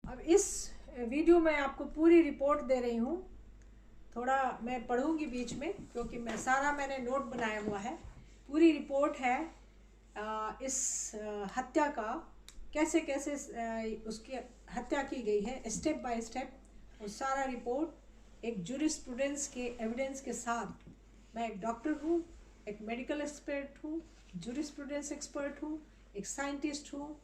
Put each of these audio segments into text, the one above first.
अब इस वीडियो में आपको पूरी रिपोर्ट दे रही हूँ। थोड़ा मैं पढ़ूंगी बीच में क्योंकि मैंने नोट बनाया हुआ है। पूरी रिपोर्ट है इस हत्या का, कैसे कैसे उसकी हत्या की गई है, स्टेप बाय स्टेप। वो सारा रिपोर्ट एक जूरिस्प्रूडेंस के एविडेंस के साथ। मैं एक डॉक्टर हूँ, एक मेडिकल एक्सपर्ट हूँ, जूरिस्प्रूडेंस एक्सपर्ट हूँ, एक साइंटिस्ट हूँ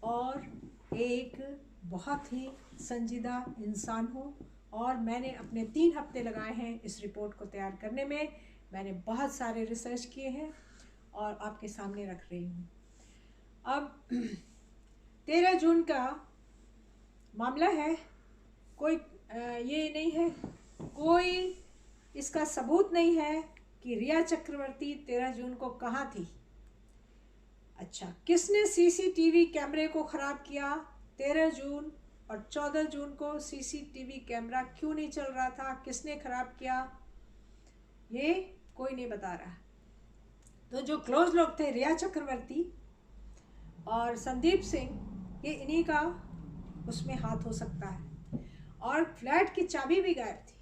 और एक बहुत ही संजीदा इंसान हूँ। और मैंने अपने 3 हफ्ते लगाए हैं इस रिपोर्ट को तैयार करने में। मैंने बहुत सारे रिसर्च किए हैं और आपके सामने रख रही हूँ। अब 13 जून का मामला है। कोई ये नहीं है, कोई इसका सबूत नहीं है कि रिया चक्रवर्ती 13 जून को कहाँ थी। अच्छा, किसने सीसीटीवी कैमरे को ख़राब किया? 13 जून और 14 जून को सीसीटीवी कैमरा क्यों नहीं चल रहा था? किसने ख़राब किया? ये कोई नहीं बता रहा। तो जो क्लोज लोग थे, रिया चक्रवर्ती और संदीप सिंह, ये इन्हीं का उसमें हाथ हो सकता है। और फ्लैट की चाबी भी गायब थी।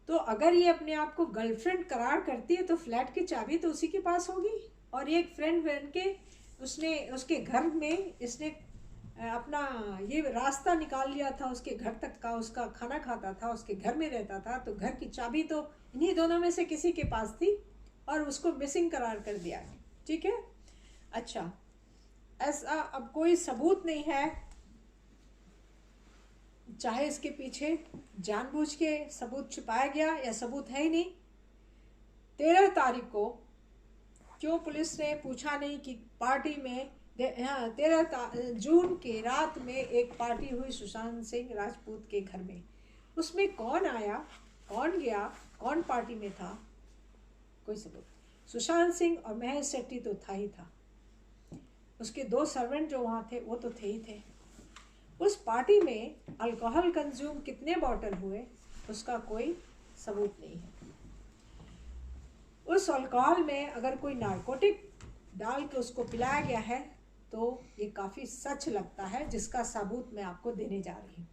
तो अगर ये अपने आप को गर्लफ्रेंड करार करती है तो फ्लैट की चाबी तो उसी के पास होगी। और एक फ्रेंड बन के उसने उसके घर में इसने अपना ये रास्ता निकाल लिया था उसके घर तक का। उसका खाना खाता था, उसके घर में रहता था, तो घर की चाबी तो इन्हीं दोनों में से किसी के पास थी और उसको मिसिंग करार कर दिया। ठीक है। अच्छा, ऐसा अब कोई सबूत नहीं है, चाहे इसके पीछे जानबूझ के सबूत छुपाया गया या सबूत है ही नहीं। 13 तारीख को क्यों पुलिस ने पूछा नहीं कि पार्टी में 13 जून के रात में एक पार्टी हुई सुशांत सिंह राजपूत के घर में। उसमें कौन आया, कौन गया, कौन पार्टी में था? कोई सबूत। सुशांत सिंह और महेश शेट्टी तो था ही था। उसके 2 सर्वेंट जो वहाँ थे वो तो थे ही थे। उस पार्टी में अल्कोहल कंज्यूम कितने बॉटल हुए उसका कोई सबूत नहीं है। उस अल्कोहल में अगर कोई नारकोटिक डाल के उसको पिलाया गया है तो ये काफ़ी सच लगता है, जिसका सबूत मैं आपको देने जा रही हूँ।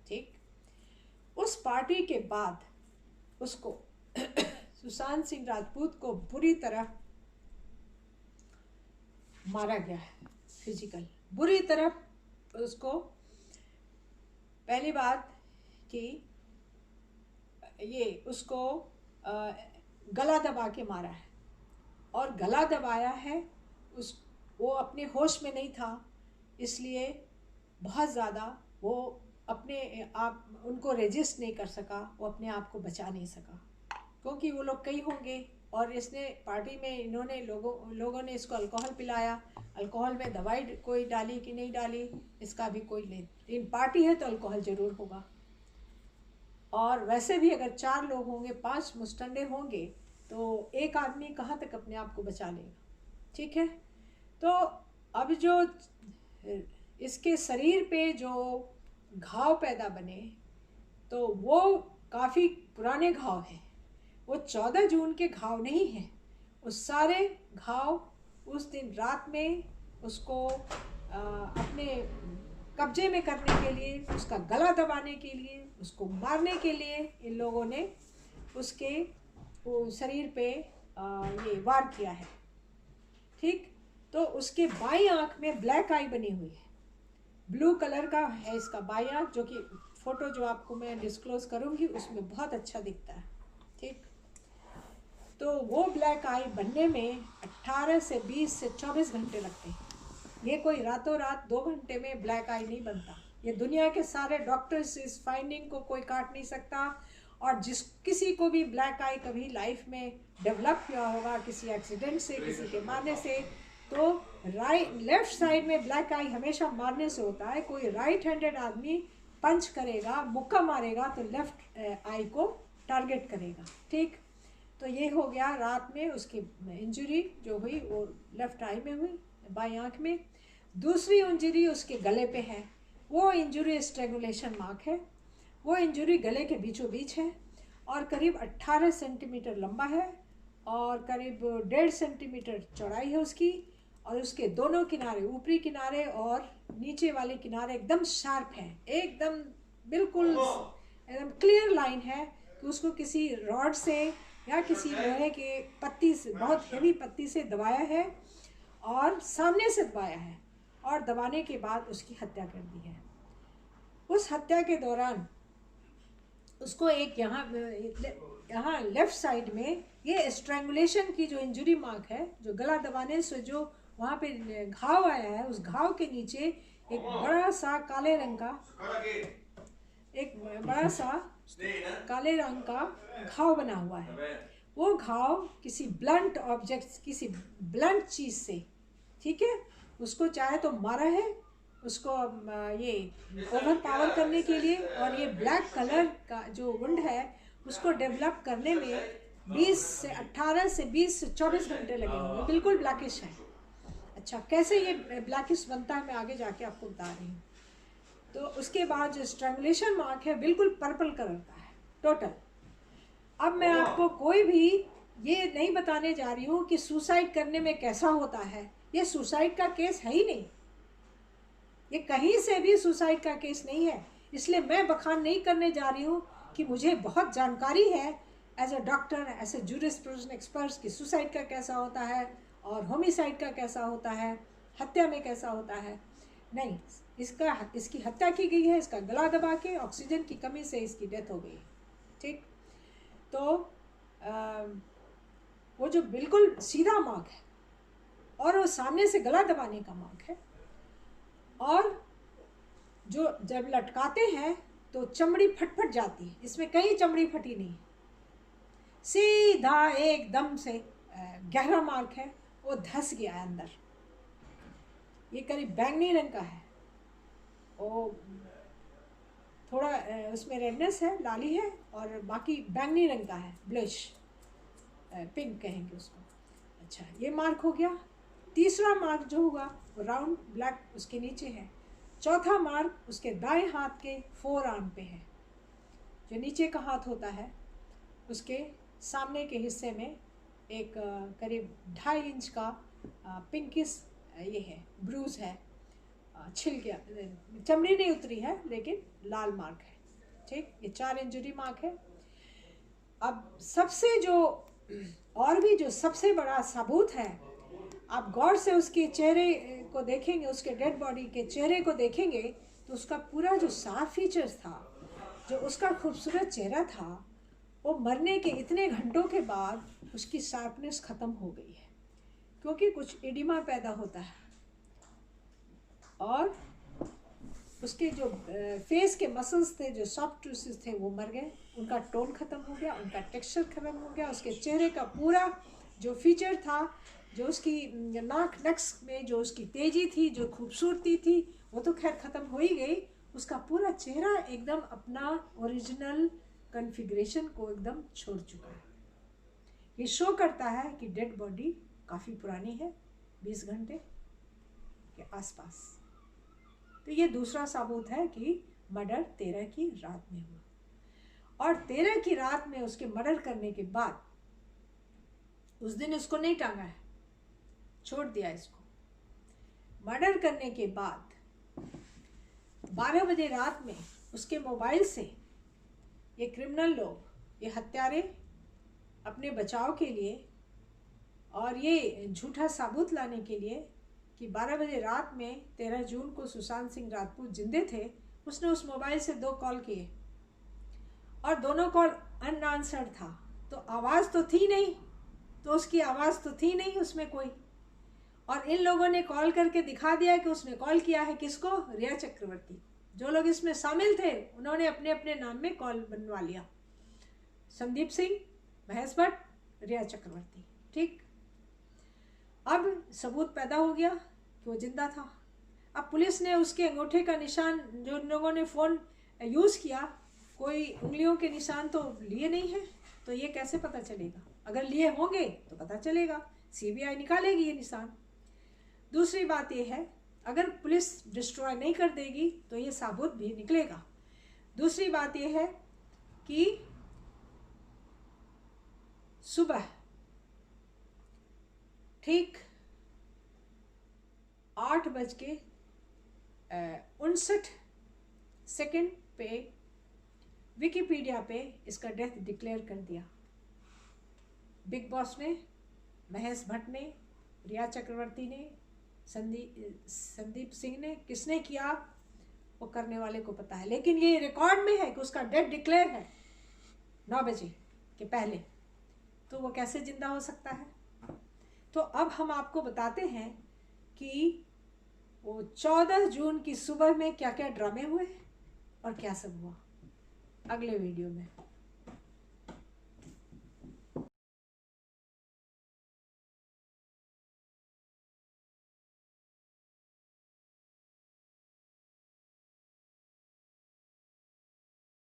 ठीक। उस पार्टी के बाद उसको सुशांत सिंह राजपूत को बुरी तरह मारा गया है, फिजिकल बुरी तरह। उसको पहली बात कि ये उसको गला दबा के मारा है और गला दबाया है। वो अपने होश में नहीं था, इसलिए बहुत ज़्यादा वो अपने आप उनको रेजिस्ट नहीं कर सका, वो अपने आप को बचा नहीं सका क्योंकि वो लोग कई होंगे। और इसने पार्टी में इन्होंने लोगों ने इसको अल्कोहल पिलाया। अल्कोहल में दवाई कोई डाली कि नहीं डाली इसका भी कोई नहीं, लेकिन पार्टी है तो अल्कोहल ज़रूर होगा। और वैसे भी अगर 4 लोग होंगे, 5 मुस्टंडे होंगे तो एक आदमी कहाँ तक अपने आप को बचा लेगा? ठीक है। तो अब जो इसके शरीर पे जो घाव पैदा बने तो वो काफ़ी पुराने घाव हैं। वो 14 जून के घाव नहीं हैं। उस सारे घाव उस दिन रात में उसको अपने कब्जे में करने के लिए, उसका गला दबाने के लिए, उसको मारने के लिए इन लोगों ने उसके शरीर पे ये वार किया है। ठीक। तो उसके बाईं आंख में ब्लैक आई बनी हुई है, ब्लू कलर का है इसका बाईं आंख, जो कि फ़ोटो जो आपको मैं डिस्क्लोज करूँगी उसमें बहुत अच्छा दिखता है। ठीक। तो वो ब्लैक आई बनने में 18 से 20 से 24 घंटे लगते हैं। ये कोई रातों रात 2 घंटे में ब्लैक आई नहीं बनता। ये दुनिया के सारे डॉक्टर्स इस फाइंडिंग को कोई काट नहीं सकता। और किसी को भी ब्लैक आई कभी लाइफ में डेवलप हुआ होगा किसी एक्सीडेंट से, किसी के मारने से, तो लेफ्ट साइड में ब्लैक आई हमेशा मारने से होता है। कोई राइट हैंडेड आदमी पंच करेगा, मुक्का मारेगा तो लेफ्ट आई को टारगेट करेगा। ठीक। तो ये हो गया रात में उसकी इंजरी जो हुई वो लेफ्ट आई में हुई, बाई आंख में। दूसरी इंजरी उसके गले पे है, वो इंजरी स्ट्रेंगुलेशन मार्क है। वो इंजरी गले के बीचों बीच है और करीब 18 सेंटीमीटर लंबा है और करीब 1.5 सेंटीमीटर चौड़ाई है उसकी। और उसके दोनों किनारे, ऊपरी किनारे और नीचे वाले किनारे एकदम शार्प हैं, एकदम बिल्कुल एकदम क्लियर लाइन है कि उसको किसी रॉड से या किसी लोहे के पत्ती से, बहुत हेवी पत्ती से दबाया है और सामने से दबाया है और दबाने के बाद उसकी हत्या कर दी है। उस हत्या के दौरान उसको एक यहाँ लेफ्ट साइड में ये स्ट्रैंगुलेशन की जो इंजरी मार्क है, जो गला दबाने से जो वहाँ पे घाव आया है, उस घाव के नीचे एक बड़ा सा काले रंग का घाव बना हुआ है। वो घाव किसी ब्लंट ऑब्जेक्ट, किसी ब्लंट चीज़ से, ठीक है, उसको चाहे तो मारा है उसको ये ओवर पावर करने के लिए। और ये ब्लैक कलर का जो वुंड है उसको डेवलप करने में 18 से 20 से 24 घंटे लगे होंगे। बिल्कुल ब्लैकिश है। अच्छा, कैसे ये ब्लैकिश बनता है मैं आगे जाके आपको बता रही हूँ। तो उसके बाद जो स्ट्रैंगुलेशन मार्क है बिल्कुल पर्पल कलर का है टोटल। अब मैं आपको कोई भी ये नहीं बताने जा रही हूँ कि सुसाइड करने में कैसा होता है। ये सुसाइड का केस है ही नहीं, ये कहीं से भी सुसाइड का केस नहीं है। इसलिए मैं बखान नहीं करने जा रही हूँ कि मुझे बहुत जानकारी है as a doctor, as a jurisprudence experts कि सुसाइड का कैसा होता है और होमिसाइड का कैसा होता है, हत्या में कैसा होता है। नहीं, इसकी हत्या की गई है, इसका गला दबा के ऑक्सीजन की कमी से इसकी डेथ हो गई है। ठीक, तो वो जो बिल्कुल सीधा मार्क है और वो सामने से गला दबाने का मार्क है। और जो जब लटकाते हैं तो चमड़ी फट जाती है, इसमें कहीं चमड़ी फटी नहीं, सीधा एकदम से गहरा मार्क है, वो धस गया है अंदर। ये करीब बैंगनी रंग का है, वो थोड़ा उसमें रेडनेस है, लाली है, और बाकी बैंगनी रंग का है, ब्लश पिंक कहेंगे उसको। अच्छा, ये मार्क हो गया। तीसरा मार्क जो हुआ वो राउंड ब्लैक उसके नीचे है। चौथा मार्क उसके दाएं हाथ के फोर आर्म पे है। जो नीचे का हाथ होता है उसके सामने के हिस्से में एक करीब 2.5 इंच का पिंकिश ये है, ब्रूज है, छिल गया, चमड़ी नहीं उतरी है लेकिन लाल मार्क है। ठीक, ये 4 इंजरी मार्क है। अब सबसे जो और भी जो सबसे बड़ा सबूत है, आप गौर से उसके चेहरे को देखेंगे, उसके डेड बॉडी के चेहरे को देखेंगे तो उसका पूरा जो साफ फीचर्स था, जो उसका खूबसूरत चेहरा था, वो मरने के इतने घंटों के बाद उसकी शार्पनेस ख़त्म हो गई है, क्योंकि कुछ एडिमा पैदा होता है और उसके जो फेस के मसल्स थे, जो सॉफ्ट टिश्यूज थे, वो मर गए, उनका टोन ख़त्म हो गया, उनका टेक्सचर ख़त्म हो गया, उसके चेहरे का पूरा जो फीचर था, जो उसकी नाक नक्स में जो उसकी तेजी थी, जो खूबसूरती थी, वो तो खैर ख़त्म हो ही गई। उसका पूरा चेहरा एकदम अपना ओरिजिनल कॉन्फ़िगरेशन को एकदम छोड़ चुका है। ये शो करता है कि डेड बॉडी काफ़ी पुरानी है, 20 घंटे के आसपास। तो ये दूसरा सबूत है कि मर्डर 13 की रात में हुआ। और 13 की रात में उसके मर्डर करने के बाद उस दिन उसको नहीं टांगा है, छोड़ दिया इसको। मर्डर करने के बाद 12 बजे रात में उसके मोबाइल से ये क्रिमिनल लोग, ये हत्यारे, अपने बचाव के लिए और ये झूठा सबूत लाने के लिए कि 12 बजे रात में 13 जून को सुशांत सिंह राजपूत जिंदे थे, उसने उस मोबाइल से 2 कॉल किए और दोनों कॉल अनआंसर्ड था। तो आवाज़ तो थी नहीं, तो उसकी आवाज़ तो थी नहीं उसमें कोई। और इन लोगों ने कॉल करके दिखा दिया कि उसने कॉल किया है किसको, रिया चक्रवर्ती। जो लोग इसमें शामिल थे उन्होंने अपने अपने नाम में कॉल बनवा लिया, संदीप सिंह, महेश भट्ट, रिया चक्रवर्ती। ठीक, अब सबूत पैदा हो गया कि वो जिंदा था। अब पुलिस ने उसके अंगूठे का निशान, जो उन लोगों ने फ़ोन यूज़ किया, कोई उंगलियों के निशान तो लिए नहीं है, तो ये कैसे पता चलेगा? अगर लिए होंगे तो पता चलेगा, सीबीआई निकालेगी ये निशान। दूसरी बात ये है, अगर पुलिस डिस्ट्रॉय नहीं कर देगी तो ये सबूत भी निकलेगा। दूसरी बात ये है कि सुबह ठीक 8:59 पे विकिपीडिया पे इसका डेथ डिक्लेयर कर दिया। बिग बॉस ने, महेश भट्ट ने, रिया चक्रवर्ती ने, संदीप सिंह ने, किसने किया वो करने वाले को पता है, लेकिन ये रिकॉर्ड में है कि उसका डेथ डिक्लेयर है 9 बजे के पहले, तो वो कैसे जिंदा हो सकता है। तो अब हम आपको बताते हैं कि वो 14 जून की सुबह में क्या क्या ड्रामे हुए और क्या सब हुआ अगले वीडियो में।